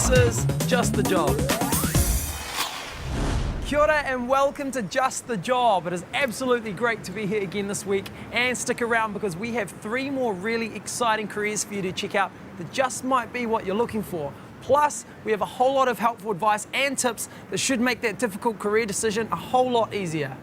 This is Just the Job. Kia ora and welcome to Just the Job. It is absolutely great to be here again this week, and stick around because we have 3 more really exciting careers for you to check out that just might be what you're looking for. Plus, we have a whole lot of helpful advice and tips that should make that difficult career decision a whole lot easier.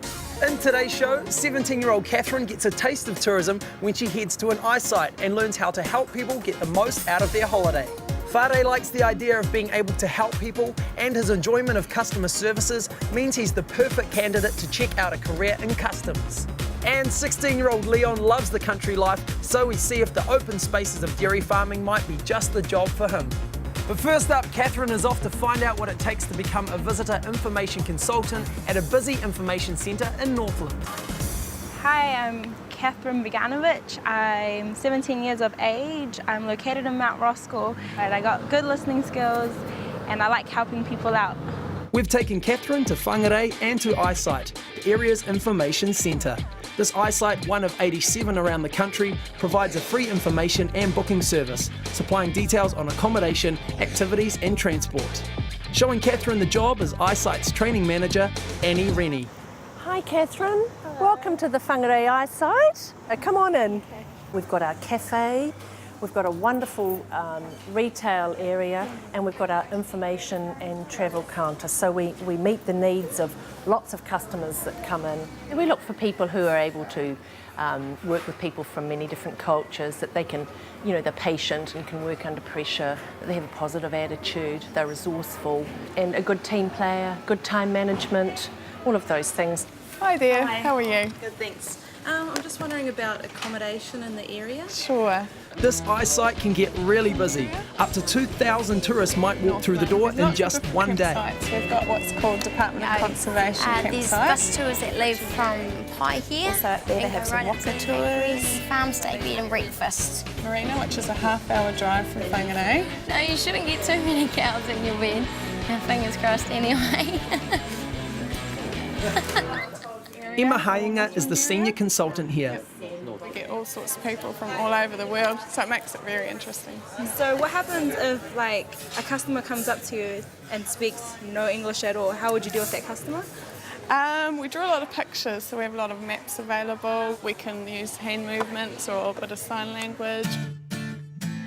In today's show, 17-year-old Catherine gets a taste of tourism when she heads to an iSite and learns how to help people get the most out of their holiday. Whangarei likes the idea of being able to help people, and his enjoyment of customer services means he's the perfect candidate to check out a career in customs. And 16-year-old Leon loves the country life, so we see if the open spaces of dairy farming might be just the job for him. But first up, Catherine is off to find out what it takes to become a visitor information consultant at a busy information centre in Northland. Hi, I'm Catherine Beganovich. I'm 17 years of age. I'm located in Mount Roskill, and I got good listening skills and I like helping people out. We've taken Catherine to Whangarei and to iSite, the area's information centre. This iSite, one of 87 around the country, provides a free information and booking service, supplying details on accommodation, activities and transport. Showing Catherine the job is iSite's training manager, Annie Rennie. Hi Catherine, welcome to the Whangarei iSite. Come on in. Okay. We've got our cafe, we've got a wonderful retail area, and we've got our information and travel counter. So we meet the needs of lots of customers that come in. And we look for people who are able to work with people from many different cultures, that they can, they're patient and can work under pressure, that they have a positive attitude, they're resourceful, and a good team player, good time management, all of those things. Hi there, Hi. How are you? Good, thanks. I'm just wondering about accommodation in the area. Sure. This iSite can get really busy. Up to 2,000 tourists might walk through the door in just one day. Campsites. We've got what's called Department of Conservation There's campsite. bus tours that leave from Pai here. So out there they have some waka tours. Farm stay, bed and breakfast. Marina, which is a half-hour drive from Whangarei. No, you shouldn't get too many cows in your bed. Fingers crossed anyway. Emma Hainga is the senior consultant here. We get all sorts of people from all over the world, so it makes it very interesting. So what happens if a customer comes up to you and speaks no English at all? How would you deal with that customer? We draw a lot of pictures, so we have a lot of maps available. We can use hand movements or a bit of sign language.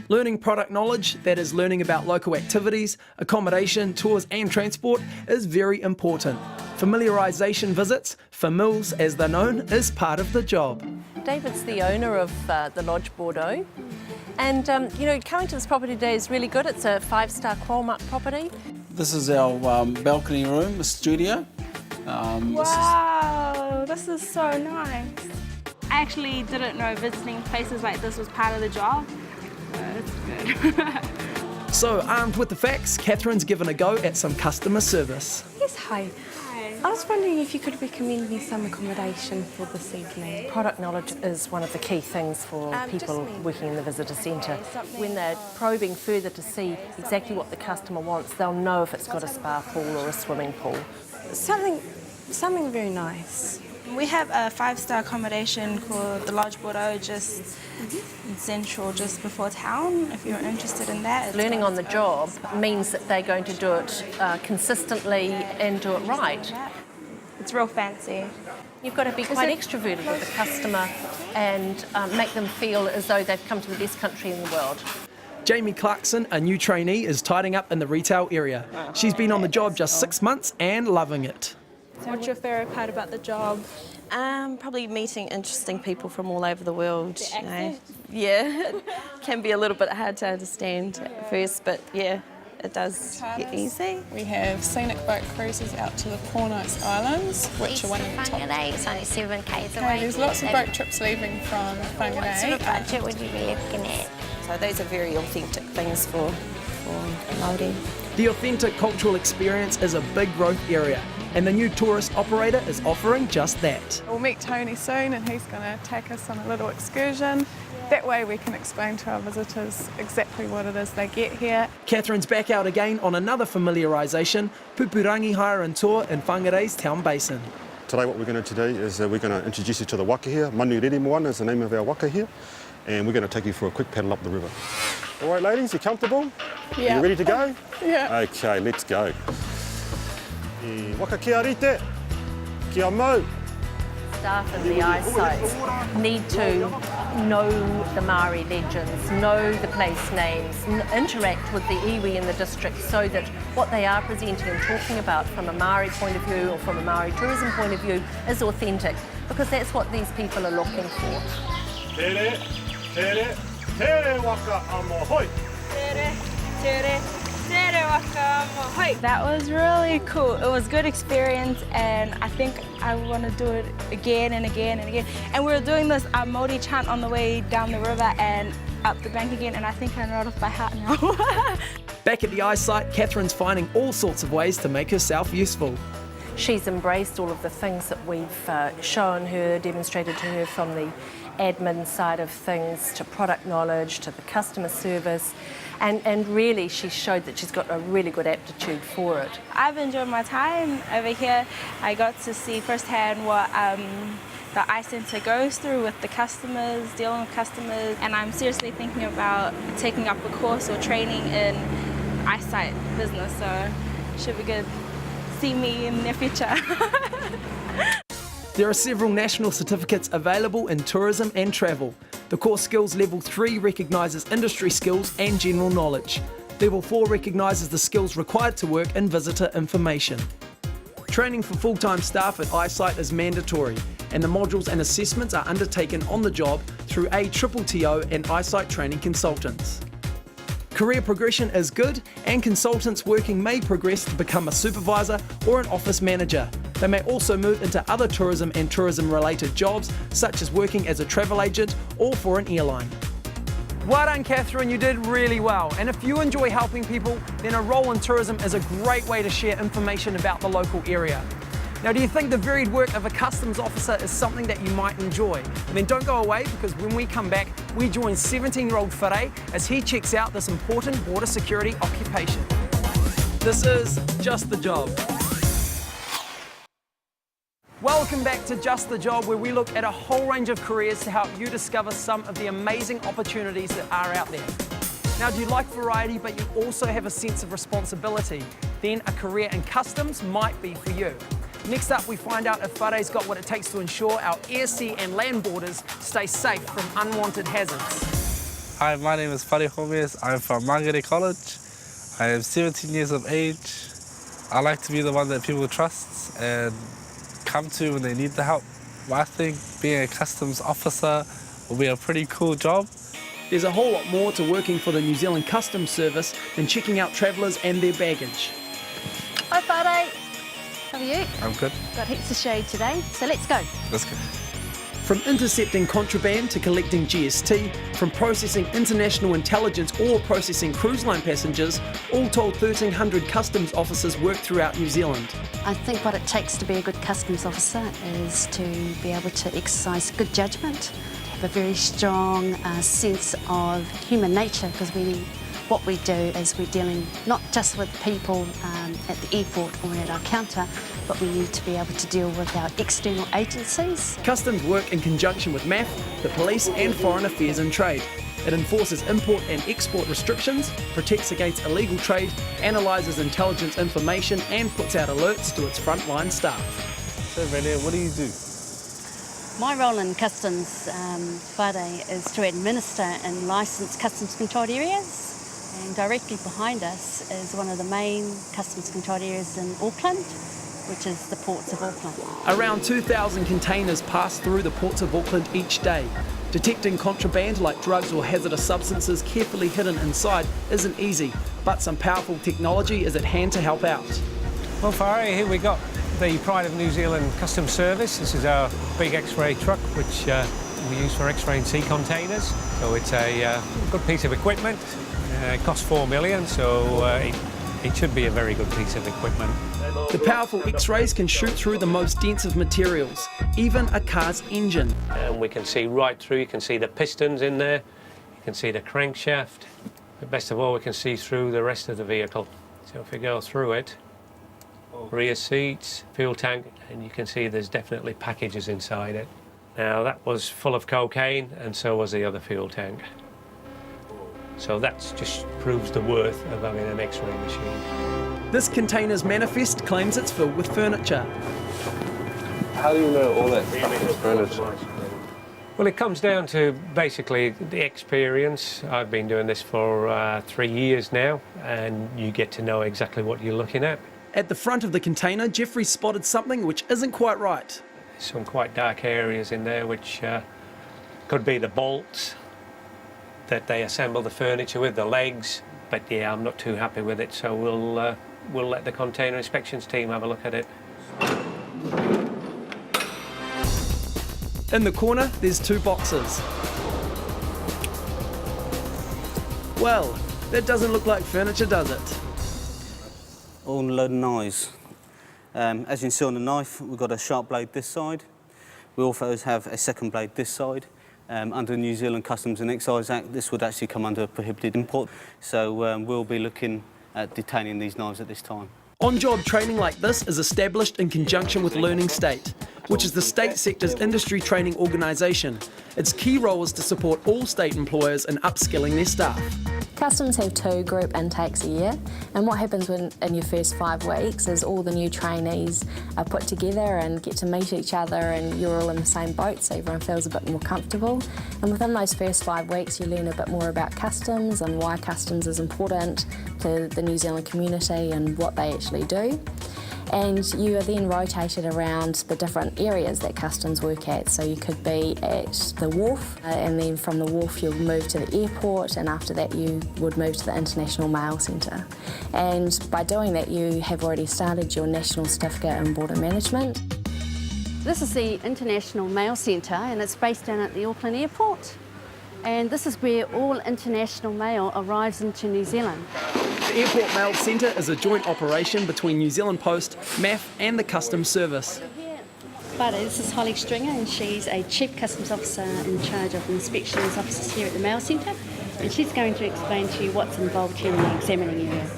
Learning product knowledge, that is learning about local activities, accommodation, tours and transport, is very important. Familiarisation visits, famils as they're known, is part of the job. David's the owner of the Lodge Bordeaux, and coming to this property today is really good. It's a 5-star Qualmark property. This is our balcony room, a studio. Wow, this is so nice. I actually didn't know visiting places like this was part of the job. It's good. So, armed with the facts, Catherine's given a go at some customer service. Yes, hi. I was wondering if you could recommend me some accommodation for this evening. Product knowledge is one of the key things for people working in the visitor centre. When they're probing further to see exactly what the customer wants, they'll know if it's got a spa pool or a swimming pool. Something very nice. We have a 5-star accommodation called the Lodge Bordeaux, just in central, just before town, if you're interested in that. Learning on the job means that they're going to do it consistently and do it right. It's real fancy. You've got to be quite extroverted with the customer and make them feel as though they've come to the best country in the world. Jamie Clarkson, a new trainee, is tidying up in the retail area. She's been on the job just 6 months and loving it. What's your favourite part about the job? Probably meeting interesting people from all over the world. Yeah, it can be a little bit hard to understand at first, but yeah, it does get easy. We have scenic boat cruises out to the Hormes Islands, which are one of the top. Whangarei, it's only 7 k's away. Okay, there's lots of boat trips leaving from Whangarei. What sort of budget would you be looking at? So those are very authentic things for Māori. The authentic cultural experience is a big growth area, and the new tourist operator is offering just that. We'll meet Tony soon, and he's going to take us on a little excursion. That way we can explain to our visitors exactly what it is they get here. Catherine's back out again on another familiarisation, Pupurangi Hire and Tour in Whangarei's town basin. Today what we're going to do is we're going to introduce you to the waka here. Manu Riri Moana is the name of our waka here. and we're going to take you for a quick paddle up the river. All right, ladies, you comfortable? Yeah. You ready to go? Yeah. Okay, let's go. Waka kia rite, kia mau. Staff in the iSite need to know the Maori legends, know the place names, interact with the iwi in the district so that what they are presenting and talking about from a Maori point of view or from a Maori tourism point of view is authentic, because that's what these people are looking for. Tere, tere, tere waka amo hoi. Tere, tere. That was really cool. It was a good experience, and I think I want to do it again and again and again. And we were doing this Māori chant on the way down the river and up the bank again, and I think I know it off by heart now. Back at the iSite, Catherine's finding all sorts of ways to make herself useful. She's embraced all of the things that we've shown her, demonstrated to her, from the admin side of things to product knowledge to the customer service, and really she's showed that she's got a really good aptitude for it. I've enjoyed my time over here. I got to see firsthand what the iCentre goes through with the customers, dealing with customers, and I'm seriously thinking about taking up a course or training in iSite business, so should be good. See me in the near future. There are several national certificates available in tourism and travel. The Core Skills Level 3 recognises industry skills and general knowledge. Level 4 recognises the skills required to work in visitor information. Training for full-time staff at iSite is mandatory, and the modules and assessments are undertaken on the job through ATTO and iSite training consultants. Career progression is good, and consultants working may progress to become a supervisor or an office manager. They may also move into other tourism and tourism-related jobs, such as working as a travel agent or for an airline. Well done, Catherine, you did really well. And if you enjoy helping people, then a role in tourism is a great way to share information about the local area. Now, do you think the varied work of a customs officer is something that you might enjoy? Then don't go away, because when we come back, we join 17-year-old Whangarei as he checks out this important border security occupation. This is Just the Job. Welcome back to Just the Job, where we look at a whole range of careers to help you discover some of the amazing opportunities that are out there. Now, do you like variety but you also have a sense of responsibility? Then a career in customs might be for you. Next up, we find out if Whangarei's got what it takes to ensure our air, sea and land borders stay safe from unwanted hazards. Hi, my name is Hormes. I'm from Mangere College. I am 17 years of age. I like to be the one that people trust and come to when they need the help. I think being a customs officer will be a pretty cool job. There's a whole lot more to working for the New Zealand Customs Service than checking out travellers and their baggage. Hi Whangarei, how are you? I'm good. Got heaps to show you today, so let's go. Let's go. From intercepting contraband to collecting GST, from processing international intelligence or processing cruise line passengers, all told 1,300 customs officers work throughout New Zealand. I think what it takes to be a good customs officer is to be able to exercise good judgment, have a very strong sense of human nature, because what we do is we're dealing not just with people at the airport or at our counter, but we need to be able to deal with our external agencies. Customs work in conjunction with MAF, the police and Foreign Affairs and Trade. It enforces import and export restrictions, protects against illegal trade, analyses intelligence information and puts out alerts to its frontline staff. So Renee, what do you do? My role in customs Whangarei is to administer and licence customs controlled areas. And directly behind us is one of the main customs controlled areas in Auckland, which is the ports of Auckland. Around 2,000 containers pass through the ports of Auckland each day. Detecting contraband like drugs or hazardous substances carefully hidden inside isn't easy, but some powerful technology is at hand to help out. Well, Whangarei, here we got the pride of New Zealand Customs Service. This is our big X-ray truck, which we use for X-ray and sea containers. So it's a good piece of equipment. It costs $4 million, so it should be a very good piece of equipment. The powerful X-rays can shoot through the most dense of materials, even a car's engine. And we can see right through. You can see the pistons in there. You can see the crankshaft. But best of all, we can see through the rest of the vehicle. So if we go through it, rear seats, fuel tank, and you can see there's definitely packages inside it. Now that was full of cocaine, and so was the other fuel tank. So that just proves the worth of having an X-ray machine. This container's manifest claims it's filled with furniture. How do you know all that stuff is furniture? Well, it comes down to basically the experience. I've been doing this for 3 years now, and you get to know exactly what you're looking at. At the front of the container, Jeffrey spotted something which isn't quite right. Some quite dark areas in there, which could be the bolts that they assemble the furniture with, the legs. But yeah, I'm not too happy with it, so we'll let the container inspections team have a look at it. In the corner, there's 2 boxes. Well, that doesn't look like furniture, does it? All a load of knives. As you can see on the knife, we've got a sharp blade this side. We also have a second blade this side. Under the New Zealand Customs and Excise Act, this would actually come under prohibited import. So we'll be looking at detaining these knives at this time. On-job training like this is established in conjunction with Learning State, which is the state sector's industry training organisation. Its key role is to support all state employers in upskilling their staff. Customs have 2 group intakes a year, and what happens in your first 5 weeks is all the new trainees are put together and get to meet each other, and you're all in the same boat, so everyone feels a bit more comfortable. And within those first 5 weeks, you learn a bit more about customs and why customs is important to the New Zealand community and what they actually do. And you are then rotated around the different areas that customs work at. So you could be at the wharf, and then from the wharf you'll move to the airport, and after that you would move to the International Mail Centre. And by doing that you have already started your National Certificate in Border Management. This is the International Mail Centre, and it's based down at the Auckland Airport. And this is where all international mail arrives into New Zealand. The Airport Mail Centre is a joint operation between New Zealand Post, MAF and the Customs Service. But this is Holly Stringer, and she's a Chief Customs Officer in charge of inspections officers here at the Mail Centre. And she's going to explain to you what's involved here in the examining area.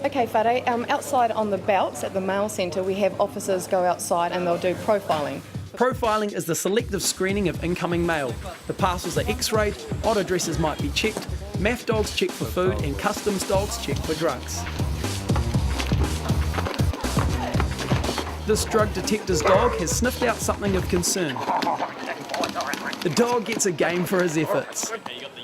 Okay, Whangarei, outside on the belts at the Mail Centre, we have officers go outside and they'll do profiling. Profiling is the selective screening of incoming mail. The parcels are x-rayed, odd addresses might be checked, MAF dogs check for food and customs dogs check for drugs. This drug detector's dog has sniffed out something of concern. The dog gets a game for his efforts.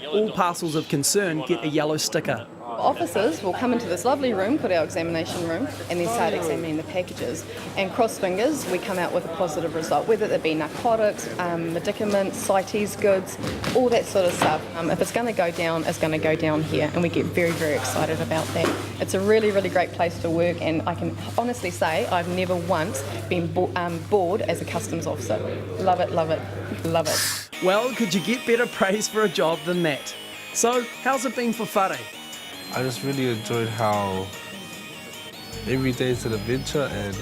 All parcels of concern get a yellow sticker. Officers will come into this lovely room, called our examination room, and then start examining the packages. And cross fingers, we come out with a positive result, whether it be narcotics, medicaments, CITES goods, all that sort of stuff. If it's going to go down, it's going to go down here, and we get very, very excited about that. It's a really, really great place to work, and I can honestly say I've never once been bored as a customs officer. Love it, love it, love it. Well, could you get better praise for a job than that? So, how's it been for Whangarei? I just really enjoyed how every day is an adventure, and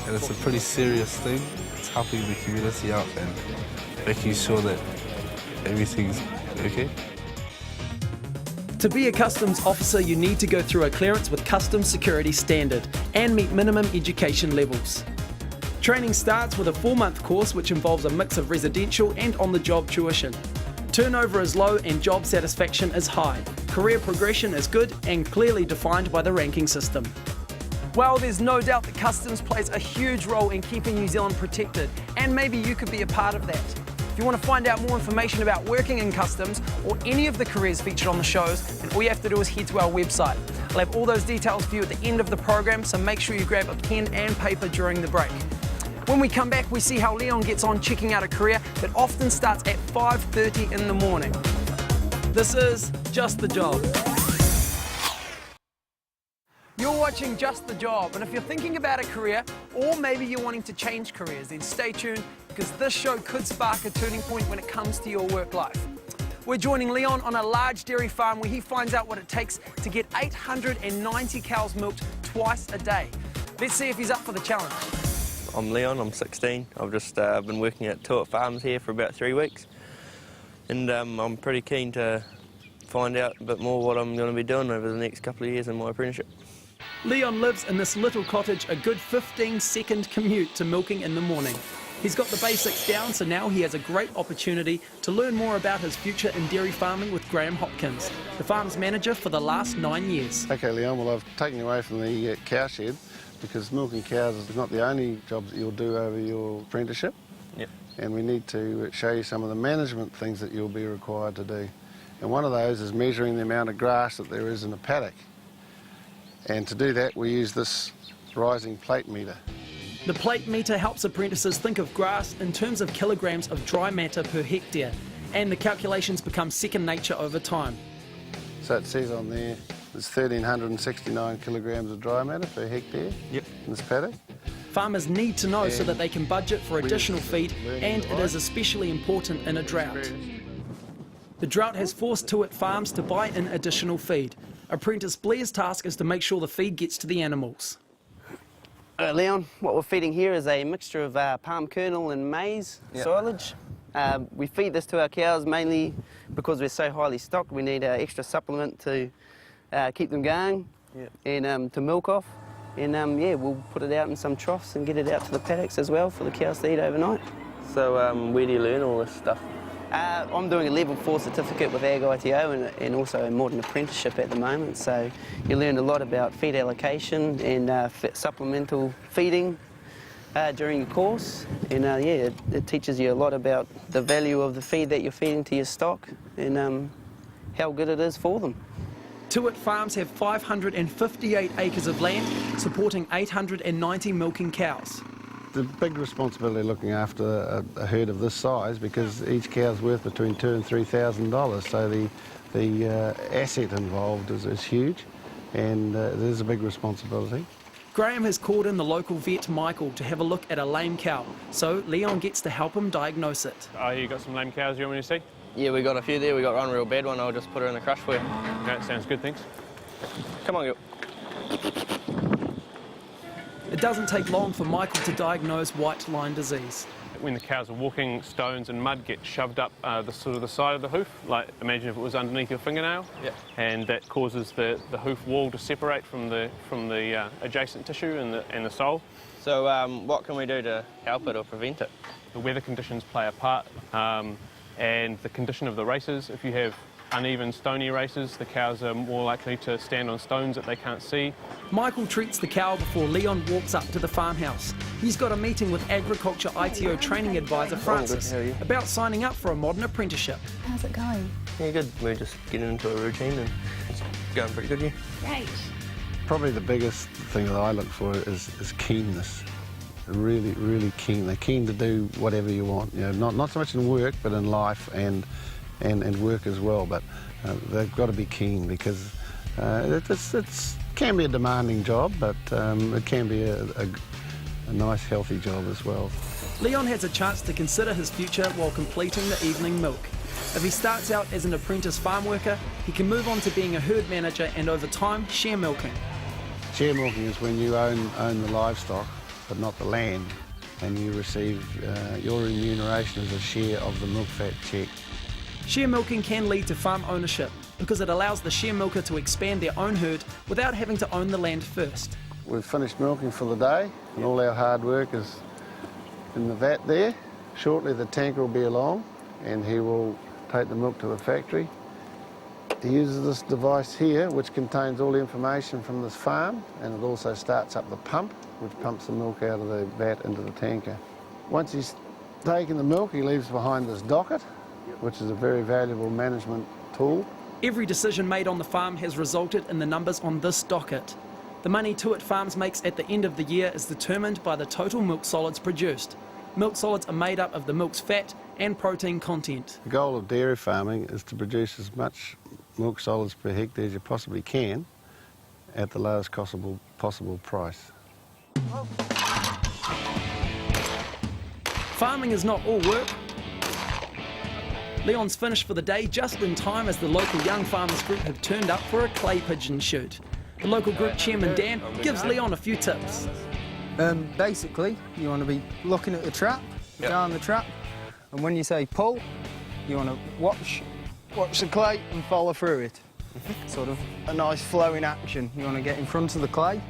it's a pretty serious thing. It's helping the community out and making sure that everything's okay. To be a customs officer, you need to go through a clearance with Customs Security Standard and meet minimum education levels. Training starts with a 4-month course which involves a mix of residential and on-the-job tuition. Turnover is low and job satisfaction is high. Career progression is good and clearly defined by the ranking system. Well, there's no doubt that customs plays a huge role in keeping New Zealand protected, and maybe you could be a part of that. If you want to find out more information about working in customs or any of the careers featured on the shows, then all you have to do is head to our website. I'll have all those details for you at the end of the program, so make sure you grab a pen and paper during the break. When we come back, we see how Leon gets on checking out a career that often starts at 5:30 in the morning. This is Just the Job. You're watching Just the Job, and if you're thinking about a career, or maybe you're wanting to change careers, then stay tuned, because this show could spark a turning point when it comes to your work life. We're joining Leon on a large dairy farm where he finds out what it takes to get 890 cows milked twice a day. Let's see if he's up for the challenge. I'm Leon, I'm 16. I've just been working at Tuat Farms here for about 3 weeks. And I'm pretty keen to find out a bit more what I'm going to be doing over the next couple of years in my apprenticeship. Leon lives in this little cottage, a good 15-second commute to milking in the morning. He's got the basics down, so now he has a great opportunity to learn more about his future in dairy farming with Graham Hopkins, the farm's manager for the last 9 years. Okay, Leon, well, I've taken you away from the cow shed because milking cows is not the only job that you'll do over your apprenticeship. Yep. And we need to show you some of the management things that you'll be required to do. And one of those is measuring the amount of grass that there is in a paddock. And to do that, we use this rising plate meter. The plate meter helps apprentices think of grass in terms of kilograms of dry matter per hectare, and the calculations become second nature over time. So it says on there, there's 1,369 kilograms of dry matter per hectare in this paddock. Farmers need to know so that they can budget for additional feed, and it is especially important in a drought. The drought has forced Tuat Farms to buy in additional feed. Apprentice Blair's task is to make sure the feed gets to the animals. Leon, what we're feeding here is a mixture of palm kernel and maize silage. We feed this to our cows mainly because we're so highly stocked. We need an extra supplement to keep them going and to milk off. And yeah, we'll put it out in some troughs and get it out to the paddocks as well for the cows to eat overnight. So where do you learn all this stuff? I'm doing a level 4 certificate with Ag ITO and also a modern apprenticeship at the moment. So you learn a lot about feed allocation and supplemental feeding during your course. And yeah, it teaches you a lot about the value of the feed that you're feeding to your stock and how good it is for them. Tuat Farms have 558 acres of land, supporting 890 milking cows. It's a big responsibility looking after a herd of this size because each cow's worth between $2,000 and $3,000. So the asset involved is huge, and it is a big responsibility. Graham has called in the local vet Michael to have a look at a lame cow, so Leon gets to help him diagnose it. Oh, you got some lame cows you want me to see? Yeah, we got a few there. We got one real bad one. I'll just put her in the crush for you. That sounds good, thanks. Come on, girl. It doesn't take long for Michael to diagnose white line disease. When the cows are walking, stones and mud get shoved up the side of the hoof. Like, imagine if it was underneath your fingernail, and that causes the hoof wall to separate from the adjacent tissue and the sole. So what can we do to help it or prevent it? The weather conditions play a part, and the condition of the races. If you have uneven, stony races, the cows are more likely to stand on stones that they can't see. Michael treats the cow before Leon walks up to the farmhouse. He's got a meeting with Agriculture ITO training advisor Francis about signing up for a modern apprenticeship. How's it going? Yeah, good. We're just getting into a routine and it's going pretty good, yeah. Great. Probably the biggest thing that I look for is keenness. Really, really keen. They're keen to do whatever you want. You know, not so much in work, but in life and work as well. But they've got to be keen because it can be a demanding job, but it can be a nice, healthy job as well. Leon has a chance to consider his future while completing the evening milk. If he starts out as an apprentice farm worker, he can move on to being a herd manager and over time, share milking. Share milking is when you own the livestock, but not the land, and you receive your remuneration as a share of the milk fat check. Share milking can lead to farm ownership because it allows the share milker to expand their own herd without having to own the land first. We've finished milking for the day, and all our hard work is in the vat there. Shortly the tanker will be along, and he will take the milk to the factory. He uses this device here, which contains all the information from this farm, and it also starts up the pump, which pumps the milk out of the vat into the tanker. Once he's taken the milk, he leaves behind this docket, which is a very valuable management tool. Every decision made on the farm has resulted in the numbers on this docket. The money Tuat Farms makes at the end of the year is determined by the total milk solids produced. Milk solids are made up of the milk's fat and protein content. The goal of dairy farming is to produce as much milk solids per hectare as you possibly can at the lowest possible price. Farming is not all work. Leon's finished for the day just in time as the local young farmers group have turned up for a clay pigeon shoot. The local group chairman Dan gives Leon a few tips. Basically, you want to be looking at the trap, down the trap, and when you say pull, you want to watch the clay and follow through it. Sort of a nice flowing action. You want to get in front of the clay,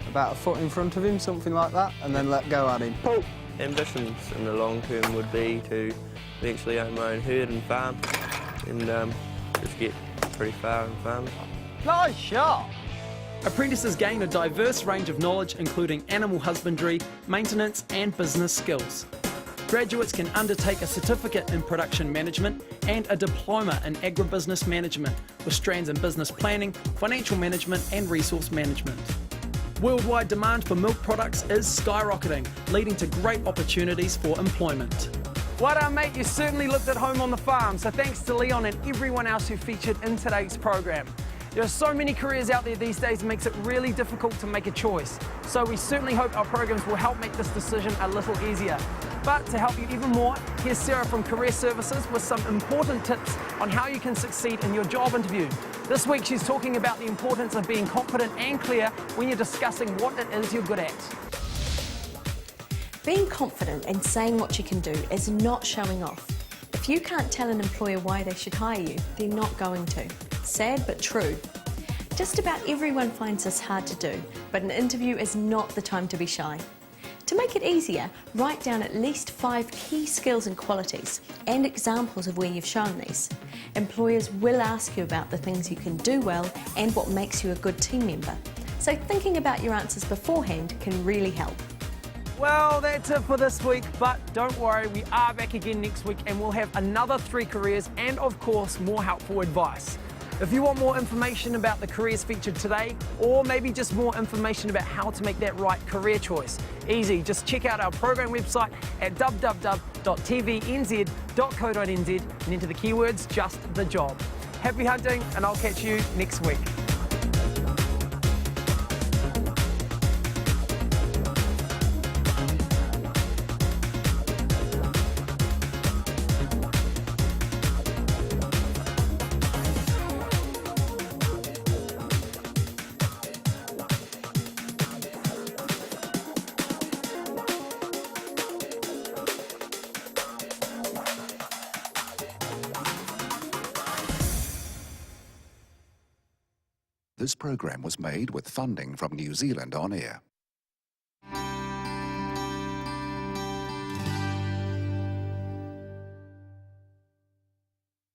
about a foot in front of him, something like that, and then let go at him. Pull. ambitions in the long term would be to eventually own my own herd and farm and just get pretty far in farming. Nice shot! Apprentices gain a diverse range of knowledge including animal husbandry, maintenance and business skills. Graduates can undertake a certificate in production management and a diploma in agribusiness management with strands in business planning, financial management and resource management. Worldwide demand for milk products is skyrocketing, leading to great opportunities for employment. Well done, mate. You certainly looked at home on the farm, so thanks to Leon and everyone else who featured in today's program. There are so many careers out there these days, it makes it really difficult to make a choice. So we certainly hope our programs will help make this decision a little easier. But to help you even more, here's Sarah from Career Services with some important tips on how you can succeed in your job interview. This week she's talking about the importance of being confident and clear when you're discussing what it is you're good at. Being confident and saying what you can do is not showing off. If you can't tell an employer why they should hire you, they're not going to. Sad but true. Just about everyone finds this hard to do, but an interview is not the time to be shy. To make it easier, write down at least 5 key skills and qualities and examples of where you've shown these. Employers will ask you about the things you can do well and what makes you a good team member. So thinking about your answers beforehand can really help. Well, that's it for this week, but don't worry, we are back again next week and we'll have another 3 careers and of course more helpful advice. If you want more information about the careers featured today, or maybe just more information about how to make that right career choice, easy, just check out our program website at www.tvnz.co.nz and enter the keywords Just the Job. Happy hunting, and I'll catch you next week. This program was made with funding from New Zealand On Air.